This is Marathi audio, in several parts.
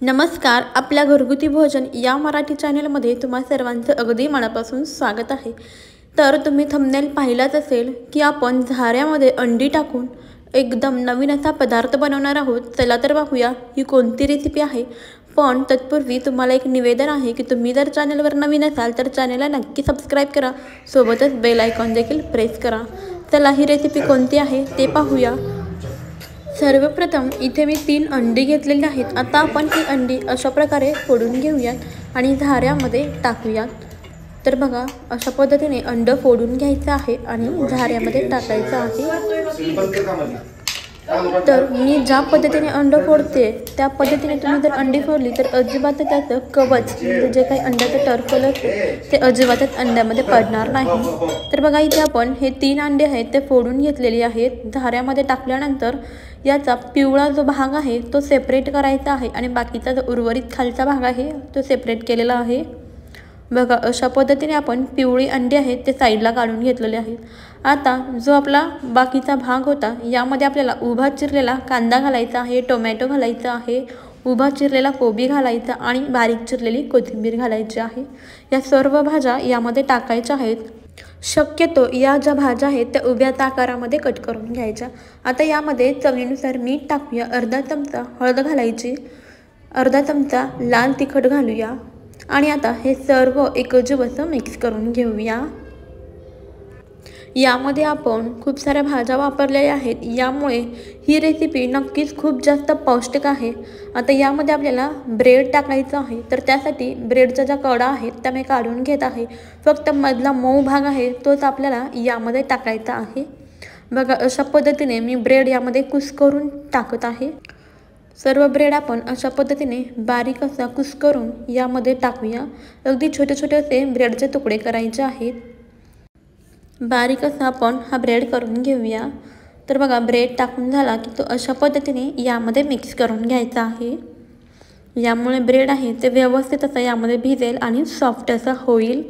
नमस्कार. आपल्या घरगुती भोजन या मराठी चॅनलमध्ये तुम्हा सर्वांचं अगदी मनापासून स्वागत आहे. तर तुम्ही थंबनेल पाहिलाच असेल की आपण झाऱ्यामध्ये अंडी टाकून एकदम नवीन असा पदार्थ बनवणार आहोत. चला तर बघूया ही कोणती रेसिपी आहे. पण तत्पूर्वी तुम्हाला एक निवेदन आहे की तुम्ही जर चॅनलवर नवीन असाल तर चॅनलला नक्की सबस्क्राईब करा, सोबतच बेल आयकॉन देखील प्रेस करा. चला ही रेसिपी कोणती आहे ते पाहूया. सर्वप्रथम इथे मी 3 अंडी घेतलेली आहेत. आता आपण ही अंडी अशा प्रकारे फोडून घेऊयात आणि झाऱ्यामध्ये टाकूयात. तर बघा, अशा पद्धतीने अंड फोडून घ्यायचं आहे आणि झाऱ्यामध्ये टाकायचं आहे. तर मी ज्या पद्धतीने अंड फोडते त्या पद्धतीने तुम्ही जर अंडी फोडली तर अजिबात त्याचं कवच म्हणजे जे काही अंड्याचं टर्फल असते ते अजिबातच अंड्यामध्ये पडणार नाही. तर बघा, इथे आपण हे 3 अंडे आहेत ते फोडून घेतलेले आहेत. झाऱ्यामध्ये टाकल्यानंतर याचा पिवळा जो भाग आहे तो सेपरेट करायचा आहे आणि बाकीचा जो उर्वरित खालचा भाग आहे तो सेपरेट केलेला आहे. बघा, अशा पद्धतीने आपण पिवळी अंडी आहेत ते साईडला काढून घेतलेले आहेत. आता जो आपला बाकीचा भाग होता यामध्ये आपल्याला उभा चिरलेला कांदा घालायचा आहे, टोमॅटो घालायचा आहे, उभा चिरलेला कोबी घालायचा आणि बारीक चिरलेली कोथिंबीर घालायची आहे. या सर्व भाज्या यामध्ये टाकायच्या आहेत. शक्यतो या ज्या भाज्या आहेत त्या उभ्या आकारामध्ये कट करून घ्यायच्या. आता यामध्ये चवीनुसार मीठ टाकूया, अर्धा चमचा हळद घालायची, अर्धा चमचा लाल तिखट घालूया आणि आता हे सर्व एकजीव असं मिक्स करून घेऊया. यामध्ये आपण खूप साऱ्या भाज्या वापरलेल्या आहेत, यामुळे ही रेसिपी नक्कीच खूप जास्त पौष्टिक आहे. आता यामध्ये आपल्याला ब्रेड टाकायचं आहे. तर त्यासाठी ब्रेडच्या ज्या कडा आहेत त्या मी काढून घेत आहे. फक्त मधला मऊ भाग आहे तोच आपल्याला यामध्ये टाकायचा आहे. बघा, अशा पद्धतीने मी ब्रेड यामध्ये कुस्करून टाकत आहे. सर्व ब्रेड आपण अशा पद्धतीने बारीक असा कुस्करून यामध्ये टाकूया. अगदी छोटे छोटे असे ब्रेडचे तुकडे करायचे आहेत. बारीक असा आपण हा ब्रेड करून घेऊया. तर बघा, ब्रेड टाकून झाला की तो अशा पद्धतीने यामध्ये मिक्स करून घ्यायचा आहे. यामुळे ब्रेड आहे ते व्यवस्थित असं यामध्ये भिजेल आणि सॉफ्ट असं होईल.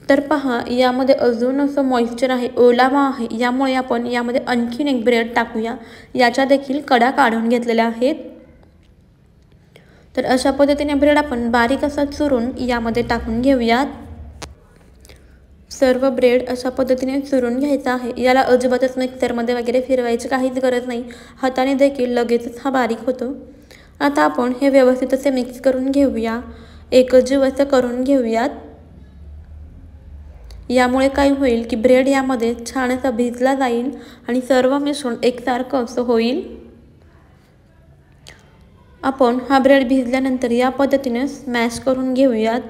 तर पहा, यामध्ये अजून असं मॉइश्चर आहे, ओलावा आहे, यामुळे आपण यामध्ये आणखीन एक ब्रेड टाकूया. याच्या देखील कडा काढून घेतलेल्या आहेत. तर अशा पद्धतीने ब्रेड आपण बारीक असा चुरून यामध्ये टाकून घेऊयात. सर्व ब्रेड अशा पद्धतीने चुरून घ्यायचा आहे. याला अजिबातच मिक्सरमध्ये वगैरे फिरवायची काहीच गरज नाही, हाताने देखील लगेचच हा बारीक होतो. आता आपण हे व्यवस्थित असे मिक्स करून घेऊया, एकजीव असं करून घेऊयात. यामुळे काय होईल की ब्रेड यामध्ये छान असा भिजला जाईल आणि सर्व मिश्रण एकसारखं असं होईल. आपण हा ब्रेड भिजल्यानंतर या पद्धतीने स्मॅश करून घेऊयात.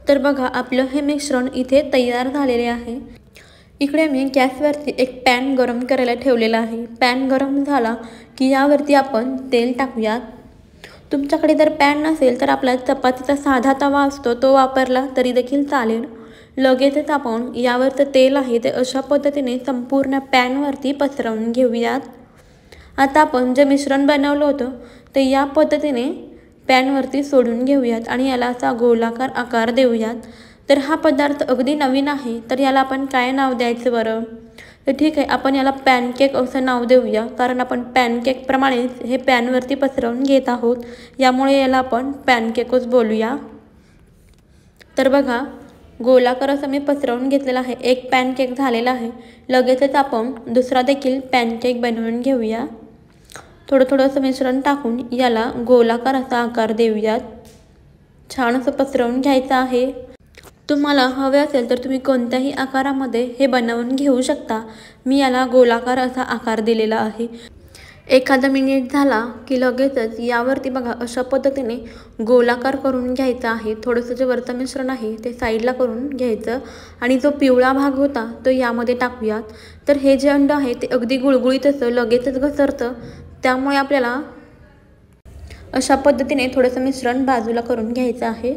तर बघा, आपलं हे मिश्रण इथे तयार झालेले आहे. इकडे मी गॅसवरती एक पॅन गरम करायला ठेवलेला आहे. पॅन गरम झाला की यावरती आपण तेल टाकूयात. तुमच्याकडे जर पॅन नसेल तर आपला चपातीचा साधा तवा असतो तो वापरला तरी देखील चालेल. लगेचच आपण यावरचं तेल आहे ते अशा पद्धतीने संपूर्ण पॅनवरती पसरवून घेऊयात. आता आपण जे मिश्रण बनवलं होतं ते या पद्धतीने पॅनवरती सोडून घेऊयात आणि याला असा गोलाकार आकार देऊयात. तर हा पदार्थ अगदी नवीन आहे, तर याला आपण काय नाव द्यायचं बरं? तर ठीक आहे, आपण याला पॅनकेक असं नाव देऊया, कारण आपण पॅनकेकप्रमाणेच हे पॅनवरती पसरवून घेत आहोत. यामुळे याला आपण पॅनकेकच बोलूया. तर बघा, गोलाकार असं मी पसरवून घेतलेला आहे. एक पॅनकेक झालेला आहे. लगेचच आपण दुसरा देखील पॅनकेक बनवून घेऊया. थोडं थोडं असं मिश्रण टाकून याला गोलाकार असा आकार देऊयात. छान असं पसरवून घ्यायचं आहे. तुम्हाला हवे असेल तर तुम्ही कोणत्याही आकारामध्ये हे बनवून घेऊ शकता. मी याला गोलाकार असा आकार दिलेला आहे. एखादा मिनिट झाला की लगेचच यावरती बघा अशा पद्धतीने गोलाकार करून घ्यायचा आहे. थोडंसं जे वरचं मिश्रण आहे ते साईडला करून घ्यायचं आणि जो पिवळा भाग होता तो यामध्ये टाकूयात. तर हे जे अंड आहे ते अगदी गुळगुळीत असं लगेचच घसरतं, त्यामुळे आपल्याला अशा पद्धतीने थोडंसं मिश्रण बाजूला करून घ्यायचं आहे.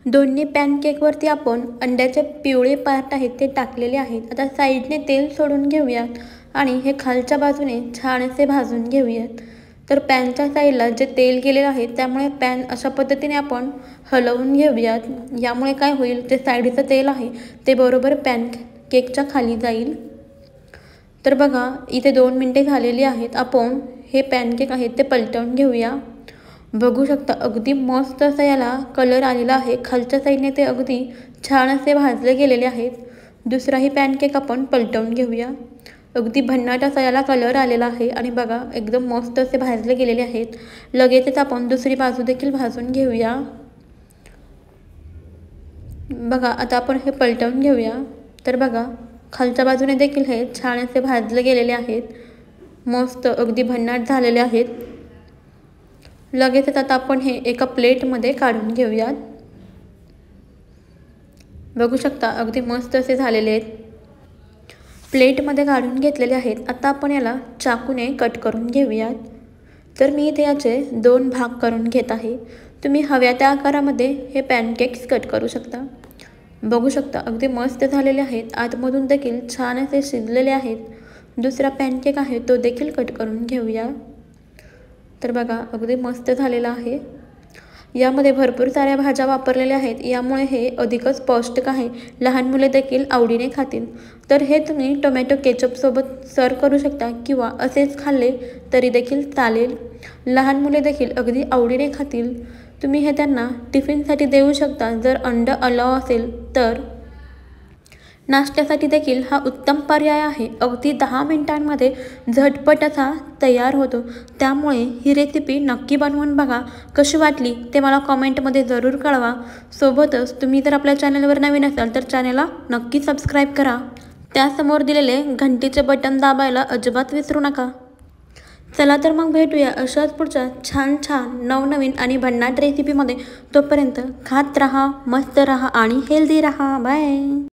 दोन्ही पॅनकेकवरती आपण अंड्याचे पिवळे पार्ट आहेत ते टाकलेले आहेत. आता साईडने तेल सोडून घेऊयात आणि हे खालच्या बाजूने छान असे भाजून घेऊयात. तर पॅनच्या साईडला जे तेल गेलेलं आहे त्यामुळे पॅन अशा पद्धतीने आपण हलवून घेऊयात. यामुळे काय होईल, जे साईडचं तेल आहे ते बरोबर पॅनकेकच्या खाली जाईल. तर बघा, इथे 2 मिनिटे झालेली आहेत. आपण हे पॅनकेक आहेत ते पलटवून घेऊया. बघू शकता अगदी मस्त असा याला कलर आलेला आहे। खालच्या साईडने ते अगदी छान असे भाजले गेलेले आहेत। दुसराही पॅनकेक आपण पलटवून घेऊया। अगदी भन्नाट असा याला कलर आलेला आहे आणि बघा एकदम मस्त असे भाजले गेलेले आहेत। लगेचच आपण दुसरी बाजू देखील भाजून घेऊया। बघा आता आपण हे पलटवून घेऊया। तर बघा खालच्या बाजूने देखील हे छान असे भाजले गेलेले आहेत। मस्त अगदी भन्नाट झालेले आहेत। लगेचच आता आपण हे एका प्लेटमध्ये काढून घेऊयात। बघू शकता अगदी मस्त असे झालेले आहेत। प्लेटमध्ये काढून घेतलेले आहेत। आता आपण याला चाकूने कट करून घेऊयात। तर मी इथे याचे 2 भाग करून घेत आहे। तुम्ही हव्या त्या आकारामध्ये हे पॅनकेक्स कट करू शकता। बघू शकता अगदी मस्त झालेले आहेत। आतमधून देखील छान असे शिजलेले आहेत। दुसरा पॅनकेक आहे तो देखील कट करून घेऊया। तर बघा अगदी मस्त झालेला आहे। यामध्ये भरपूर साऱ्या भाज्या वापरलेल्या आहेत, यामुळे हे अधिकच पौष्टिक आहे। लहान मुले देखील आवडीने खातील। तर हे तुम्ही टोमॅटो केचप सोबत सर्व करू शकता किंवा असेच खाल्ले तरी देखील चालेल। लहान मुले देखील अगदी आवडीने खातील। तुम्ही हे त्यांना टिफिनसाठी देऊ शकता जर अंड अलाव असेल तर। नाश्त्यासाठी देखील हा उत्तम पर्याय आहे। अगदी 10 मिनिटांमध्ये झटपट असा तयार होतो। त्यामुळे ही रेसिपी नक्की बनवून बघा। कशी वाटली ते मला कॉमेंटमध्ये जरूर कळवा। सोबतच तुम्ही जर आपल्या चॅनलवर नवीन असाल तर चॅनलला नक्की सबस्क्राईब करा। त्यासमोर दिलेले घंटीचे बटन दाबायला अजिबात विसरू नका। चला तर मग भेटूया अशाच पुढच्या छान नवनवीन आणि भन्नाट रेसिपीमध्ये। तोपर्यंत खात राहा, मस्त राहा आणि हेल्दी राहा। बाय।